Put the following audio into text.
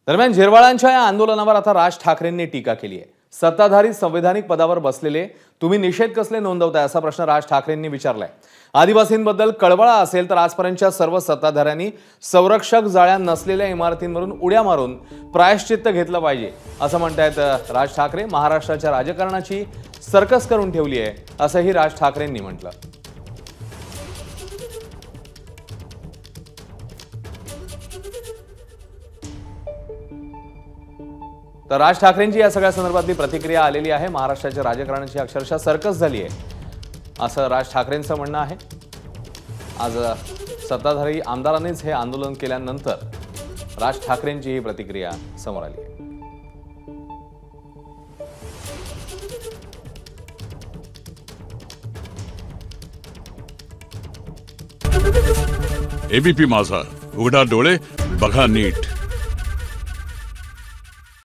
दरम्यान झिरवाळांच्या या आंदोलनावर आता राज ठाकरेंनी टीका केली आहे। सत्ताधारी संवैधानिक पदावर बसलेले तुम्ही निषेध कसले नोंदवताय असा प्रश्न राज ठाकरेंनी विचारलाय। आदिवासींबद्दल कळवळा असेल तर आजपर्यंतच्या सर्व सत्ताधाऱ्यांनी संरक्षक जाळ्या नसलेल्या इमारतींवरून उड्या मारून प्रायश्चित्त घेतलं पाहिजे असं म्हणतायत राज ठाकरे। महाराष्ट्राच्या राजकारणाची सर्कस करून ठेवली आहे असंही राज ठाकरेंनी म्हटलं। तर राज ठाकरेंची या सगळ्या संदर्भातली प्रतिक्रिया आलेली आहे। महाराष्ट्राच्या राजकारणाची अक्षरशः सर्कस झाली आहे असं राज ठाकरेंचं म्हणणं आहे। आज सत्ताधारी आमदारांनीच हे आंदोलन केल्यानंतर राज ठाकरेंची ही प्रतिक्रिया समोर आली आहे। एबीपी माझा, उघडा डोळे बघा नीट।